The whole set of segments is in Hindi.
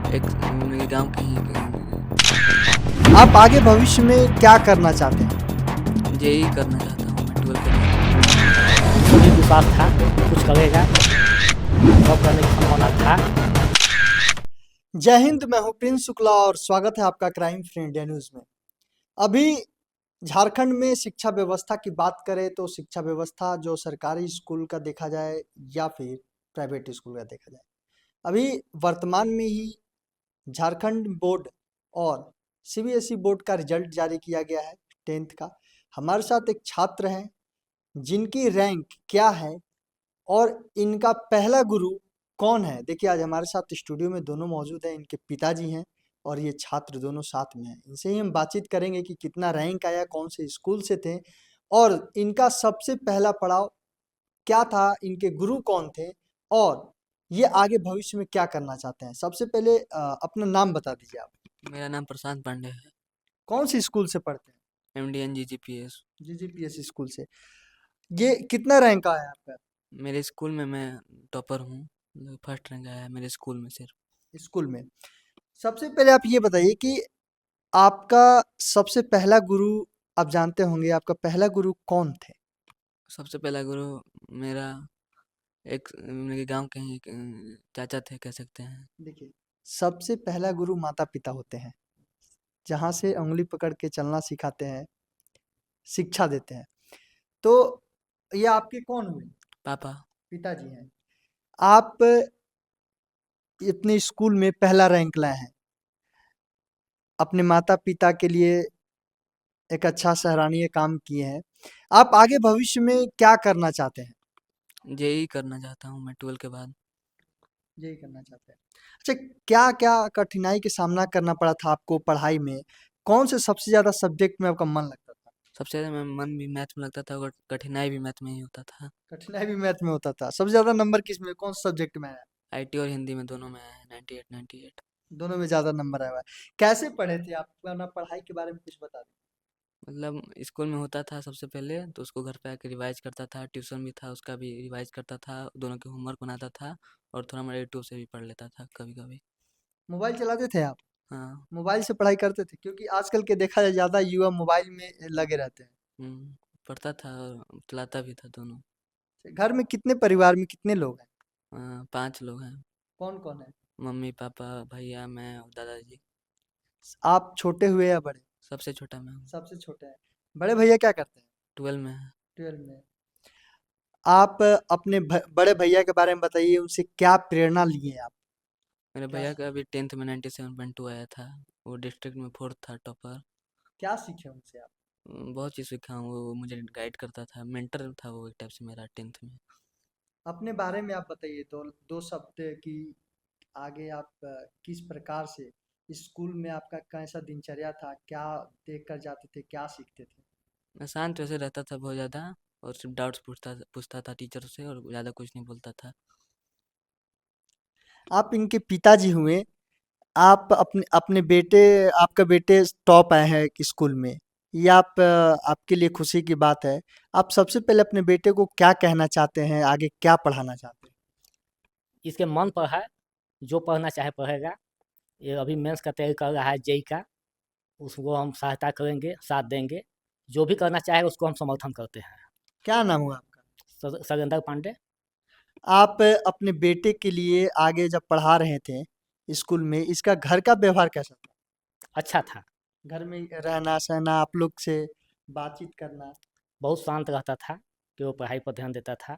एक मेरे गाँव के ही आप आगे भविष्य में क्या करना चाहते हैं? जेईई करना चाहता हूँ मैं 12th के बाद। मुझे विश्वास था कुछ करेगा, जॉब करने की संभावना था। जय हिंद, मैं हूं प्रिंस शुक्ला और स्वागत है आपका क्राइम फ्री इंडिया न्यूज में। अभी झारखंड में शिक्षा व्यवस्था की बात करें तो शिक्षा व्यवस्था जो सरकारी स्कूल का देखा जाए या फिर प्राइवेट स्कूल का देखा जाए, अभी वर्तमान में ही झारखंड बोर्ड और सीबीएसई बोर्ड का रिजल्ट जारी किया गया है 10th का। हमारे साथ एक छात्र हैं जिनकी रैंक क्या है और इनका पहला गुरु कौन है। देखिए, आज हमारे साथ स्टूडियो में दोनों मौजूद हैं, इनके पिताजी हैं और ये छात्र दोनों साथ में हैं। इनसे ही हम बातचीत करेंगे कि कितना रैंक आया, कौन से स्कूल से थे और इनका सबसे पहला पड़ाव क्या था, इनके गुरु कौन थे और ये आगे भविष्य में क्या करना चाहते हैं। सबसे पहले अपना नाम बता दीजिए आप। मेरा नाम प्रशांत पांडे है। कौन सी स्कूल से पढ़ते हैं? एमडीएन जीजीपीएस। जीजीपीएस स्कूल से। ये कितना रैंक आया आपका मेरे स्कूल में मैं टॉपर हूँ, फर्स्ट रैंक आया है मेरे स्कूल में सिर्फ। स्कूल में? सबसे पहले आप ये बताइए कि आपका सबसे पहला गुरु, आप जानते होंगे आपका पहला गुरु कौन थे? सबसे पहला गुरु मेरा एक मेरे गाँव के ही चाचा थे, कह सकते हैं। देखिए, सबसे पहला गुरु माता पिता होते हैं, जहाँ से उंगली पकड़ के चलना सिखाते हैं, शिक्षा देते हैं। तो ये आपके कौन हुए? पापा। पिताजी हैं। आप अपने स्कूल में पहला रैंक लाए हैं, अपने माता पिता के लिए एक अच्छा सराहनीय काम किए हैं। आप आगे भविष्य में क्या करना चाहते हैं? जेईई करना चाहता हूँ मैं 12th के बाद। यही करना चाहते हैं। अच्छा, क्या-क्या कठिनाई का सामना करना पड़ा था आपको पढ़ाई में? कौन से सबसे ज़्यादा सब्जेक्ट में आपका मन लगता था? सबसे ज़्यादा मन भी मैथ में लगता था और कठिनाई भी मैथ में ही होता था। कठिनाई भी मैथ में होता था। सबसे ज़्यादा नंबर किस में, कौन से सब्जेक्ट में आया? आईटी और हिंदी में दोनों में आया है 98 98। दोनों में ज़्यादा नंबर आया हुआ है। कैसे पढ़े थे आप? अपना पढ़ाई के बारे में कुछ बता दें। मतलब स्कूल में होता था सबसे पहले तो उसको घर पे आके रिवाइज करता था, ट्यूशन भी था उसका भी रिवाइज करता था, दोनों के होमवर्क बनाता था और थोड़ा मैं यूट्यूब से भी पढ़ लेता था कभी-कभी। मोबाइल चलाते थे आप? हाँ। मोबाइल से पढ़ाई करते थे? क्योंकि आजकल के देखा जाए ज़्यादा युवा मोबाइल में लगे रहते हैं। पढ़ता था और चलाता भी था दोनों। घर में कितने, परिवार में कितने लोग हैं? 5 लोग हैं। कौन-कौन है? मम्मी, पापा, भैया, मैं और दादाजी। आप छोटे हुए या बड़े? सबसे छोटा मैं हूँ। सबसे छोटे हैं। बड़े भैया क्या करते हैं? 12 में है। 12 में। आप अपने बड़े भैया के बारे में बताइए, उनसे क्या प्रेरणा लिए आप? मेरे क्या भैया का अभी 10th में 97.2 आया था। वो डिस्ट्रिक्ट में 4th था टॉपर। क्या सीखे उनसे आप? बहुत चीज़ सीखा हूँ, वो मुझे गाइड करता था, मेंटर था वो एक टाइप से मेरा 10th में। अपने बारे में आप बताइए तो दो शब्द कि आगे आप किस प्रकार से स्कूल में आपका कैसा दिनचर्या था, क्या देख कर जाते थे, क्या सीखते थे? मैं शांत वैसे रहता था बहुत ज़्यादा और सिर्फ डाउट्स पूछता पूछता था टीचर से और ज़्यादा कुछ नहीं बोलता था। आप इनके पिताजी हुए, आप अपने अपने बेटे, आपका बेटे टॉप आए हैं स्कूल में, ये आप आपके लिए खुशी की बात है। आप सबसे पहले अपने बेटे को क्या कहना चाहते हैं, आगे क्या पढ़ाना चाहते हैं? इसके मन पर है, जो पढ़ना चाहे पढ़ेगा। ये अभी मेंस का तैयारी कर रहा है, जेईई का। उसको हम सहायता करेंगे, साथ देंगे। जो भी करना चाहे उसको हम समर्थन करते हैं। क्या नाम हुआ आपका? सरेंद्र पांडे। आप अपने बेटे के लिए आगे जब पढ़ा रहे थे स्कूल में, इसका घर का व्यवहार कैसा था? अच्छा था। घर में रहना सहना, आप लोग से बातचीत करना? बहुत शांत रहता था, कि वो पढ़ाई पर ध्यान देता था।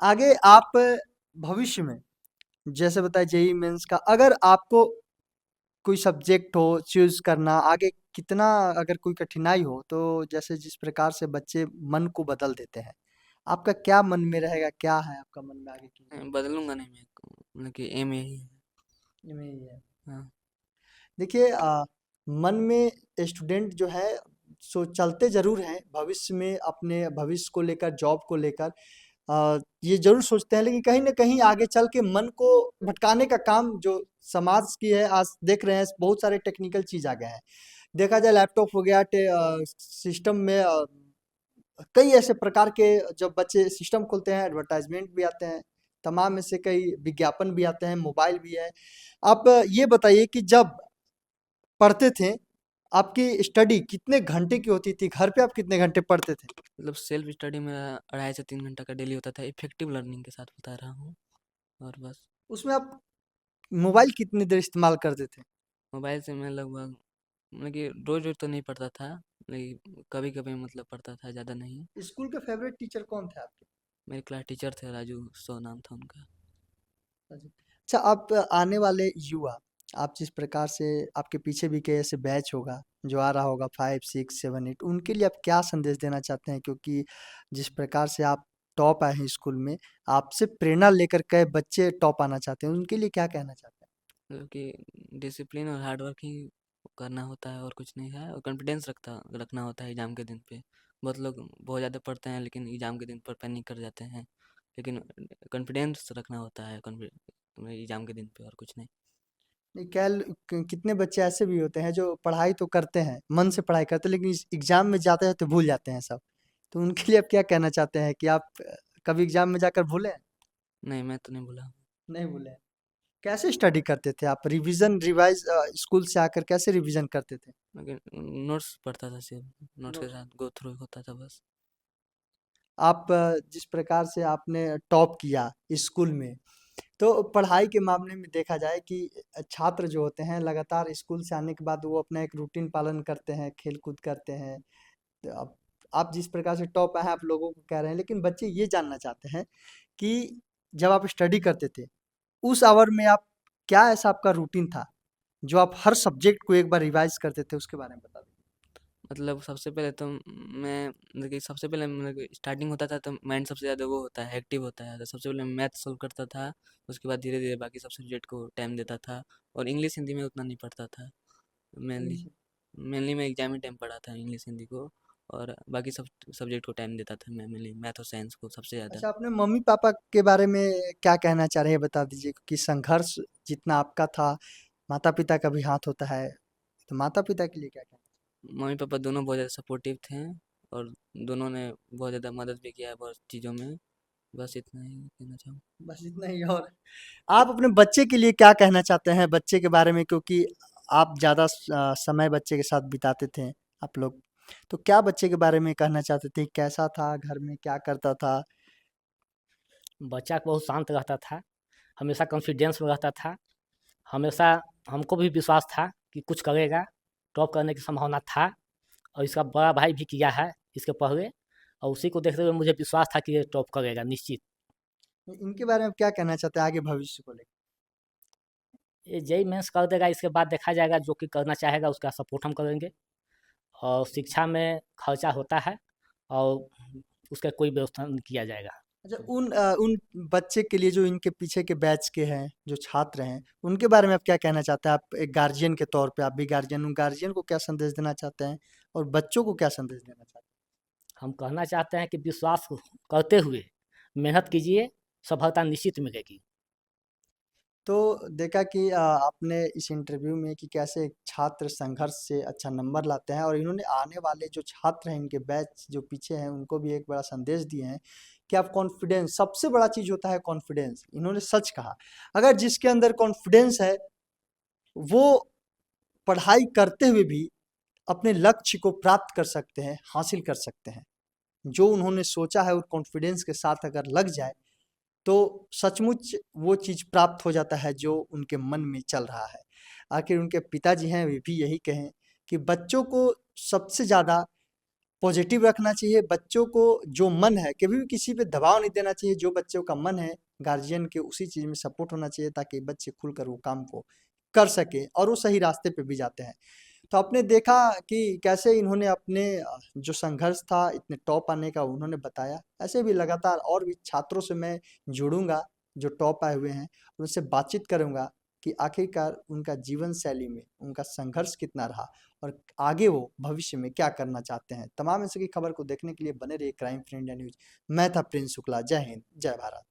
आगे आप भविष्य में, जैसे बताया जेईई मेंस का, अगर आपको कोई सब्जेक्ट हो चूज करना, आगे कितना अगर कोई कठिनाई हो तो जैसे जिस प्रकार से बच्चे मन को बदल देते हैं, आपका क्या मन में रहेगा, क्या है आपका मन में आगे की? बदलूंगा नहीं मैं, मतलब कि एम यही है। में ही है। हाँ। देखिए, मन में स्टूडेंट जो है सो चलते ज़रूर हैं भविष्य में, अपने भविष्य को लेकर, जॉब को लेकर ये ज़रूर सोचते हैं, लेकिन कहीं न कहीं आगे चल के मन को भटकाने का काम जो समाज की है, आज देख रहे हैं बहुत सारे टेक्निकल चीज़ आ गए हैं। देखा जाए लैपटॉप हो गया, सिस्टम में कई ऐसे प्रकार के जब बच्चे सिस्टम खोलते हैं, एडवर्टाइज़मेंट भी आते हैं, तमाम ऐसे कई विज्ञापन भी आते हैं, मोबाइल भी है। आप ये बताइए कि जब पढ़ते थे, आपकी स्टडी कितने घंटे की होती थी? घर पे आप कितने घंटे पढ़ते थे? मतलब सेल्फ स्टडी मेरा 2.5 से 3 घंटा का डेली होता था, इफेक्टिव लर्निंग के साथ बता रहा हूँ। और बस उसमें आप मोबाइल कितनी देर इस्तेमाल करते थे? मोबाइल से मैं लगभग मतलब कि रोज़-रोज़ तो नहीं पढ़ता था, लेकिन कभी-कभी मतलब पढ़ता था, ज़्यादा नहीं। स्कूल के फेवरेट टीचर कौन थे आपके? मेरे क्लास टीचर थे, राजू सो नाम था उनका। अच्छा, आप आने वाले युवा, आप जिस प्रकार से आपके पीछे भी कई ऐसे बैच होगा जो आ रहा होगा 5, 6, 7, 8, उनके लिए आप क्या संदेश देना चाहते हैं? क्योंकि जिस प्रकार से आप टॉप आए हैं स्कूल में, आपसे प्रेरणा लेकर कई बच्चे टॉप आना चाहते हैं, उनके लिए क्या कहना चाहते हैं? मतलब कि डिसिप्लिन और हार्ड वर्क ही करना होता है और कुछ नहीं है, और कॉन्फिडेंस रखना होता है एग्ज़ाम के दिन पे। बहुत लोग बहुत ज़्यादा पढ़ते हैं लेकिन एग्ज़ाम के दिन पर पैनिक कर जाते हैं, लेकिन कॉन्फिडेंस रखना होता है एग्ज़ाम के दिन पे, और कुछ नहीं। नहीं, कितने बच्चे ऐसे भी होते हैं जो पढ़ाई तो करते हैं, मन से पढ़ाई करते हैं, लेकिन इस एग्जाम में जाते हैं तो भूल जाते हैं सब। तो उनके लिए आप क्या कहना चाहते हैं कि आप कभी एग्जाम में जाकर भूले हैं? नहीं, मैं तो नहीं भूला हूँ। नहीं भूले हैं। कैसे स्टडी करते थे आप? रिवाइज स्कूल से आकर कैसे रिवीजन करते थे? लेकिन नोट्स पढ़ता था सिर्फ, नोट्स के नोट्स। साथ गो थ्रू होता था बस। आप जिस प्रकार से आपने टॉप किया स्कूल में, तो पढ़ाई के मामले में देखा जाए कि छात्र जो होते हैं लगातार स्कूल से आने के बाद वो अपना एक रूटीन पालन करते हैं, खेल कूद करते हैं। तो आप जिस प्रकार से टॉप आए हैं, आप लोगों को कह रहे हैं, लेकिन बच्चे ये जानना चाहते हैं कि जब आप स्टडी करते थे, उस आवर में आप क्या ऐसा आपका रूटीन था, जो आप हर सब्जेक्ट को एक बार रिवाइज़ करते थे? उसके बारे में बता दीजिए। मतलब सबसे पहले तो मैं मतलब कि सबसे पहले मतलब कि स्टार्टिंग होता था तो माइंड सबसे ज़्यादा वो होता है, एक्टिव होता है, तो सबसे पहले मैथ सॉल्व करता था। उसके बाद धीरे-धीरे बाकी सब सब्जेक्ट को टाइम देता था, और इंग्लिश हिंदी में उतना नहीं पढ़ता था। Mainly English. मेनली मैं एग्जाम ही टाइम पढ़ा था इंग्लिश हिंदी को, और बाकी सब सब्जेक्ट को टाइम देता था मैं, मेनली मैथ और साइंस को सबसे ज़्यादा। अच्छा, अपने मम्मी-पापा के बारे में क्या कहना चाह रहे हैं, बता दीजिए? क्योंकि संघर्ष जितना आपका था, माता-पिता का भी हाथ होता है, तो माता-पिता के लिए क्या कहना? मम्मी पापा दोनों बहुत ज़्यादा सपोर्टिव थे, और दोनों ने बहुत ज़्यादा मदद भी किया है बहुत चीज़ों में। बस इतना ही कहना चाहूँ। बस इतना ही। और आप अपने बच्चे के लिए क्या कहना चाहते हैं, बच्चे के बारे में? क्योंकि आप ज़्यादा समय बच्चे के साथ बिताते थे आप लोग, तो क्या बच्चे के बारे में कहना चाहते थे? कैसा था, घर में क्या करता था? बच्चा बहुत शांत रहता था, हमेशा कॉन्फिडेंस में रहता था, हमेशा हमको भी विश्वास था कि कुछ करेगा, टॉप करने की संभावना था, और इसका बड़ा भाई भी किया है इसके पहले, और उसी को देखते हुए मुझे विश्वास था कि ये टॉप करेगा निश्चित। इनके बारे में क्या कहना चाहते हैं आगे भविष्य को लेकर? ये जेईई मेंस कर देगा, इसके बाद देखा जाएगा, जो कि करना चाहेगा उसका सपोर्ट हम करेंगे। और शिक्षा में खर्चा होता है, और उसका कोई व्यवस्था नहीं किया जाएगा। अच्छा, उन बच्चे के लिए जो इनके पीछे के बैच के हैं, जो छात्र हैं, उनके बारे में आप क्या कहना चाहते हैं? आप एक गार्जियन के तौर पे, आप भी गार्जियन, उन गार्जियन को क्या संदेश देना चाहते हैं और बच्चों को क्या संदेश देना चाहते हैं? हम कहना चाहते हैं कि विश्वास करते हुए मेहनत कीजिए, सफलता निश्चित मिलेगी। तो देखा कि आपने इस इंटरव्यू में कि कैसे एक छात्र संघर्ष से अच्छा नंबर लाते हैं, और इन्होंने आने वाले जो छात्र हैं, इनके बैच जो पीछे हैं, उनको भी एक बड़ा संदेश दिए हैं कि आप कॉन्फिडेंस, सबसे बड़ा चीज़ होता है कॉन्फिडेंस। इन्होंने सच कहा, अगर जिसके अंदर कॉन्फिडेंस है, वो पढ़ाई करते हुए भी अपने लक्ष्य को प्राप्त कर सकते हैं, हासिल कर सकते हैं। जो उन्होंने सोचा है, और कॉन्फिडेंस के साथ अगर लग जाए, तो सचमुच वो चीज़ प्राप्त हो जाता है जो उनके मन में चल रहा है। आखिर उनके पिताजी हैं, वे भी यही कहें कि बच्चों को सबसे ज़्यादा पॉजिटिव रखना चाहिए। बच्चों को जो मन है, कभी भी किसी पे दबाव नहीं देना चाहिए। जो बच्चों का मन है, गार्जियन के उसी चीज़ में सपोर्ट होना चाहिए, ताकि बच्चे खुलकर वो काम को कर सकें और वो सही रास्ते पे भी जाते हैं। तो आपने देखा कि कैसे इन्होंने अपने जो संघर्ष था इतने टॉप आने का, उन्होंने बताया। ऐसे भी लगातार और भी छात्रों से मैं जुड़ूँगा जो टॉप आए हुए हैं, उनसे बातचीत करूँगा कि आखिरकार उनका जीवन शैली में उनका संघर्ष कितना रहा, और आगे वो भविष्य में क्या करना चाहते हैं। तमाम ऐसे की खबर को देखने के लिए बने रहिए क्राइम फ्रेंड इंडिया न्यूज़। मैं था प्रिंस शुक्ला। जय हिंद, जय भारत।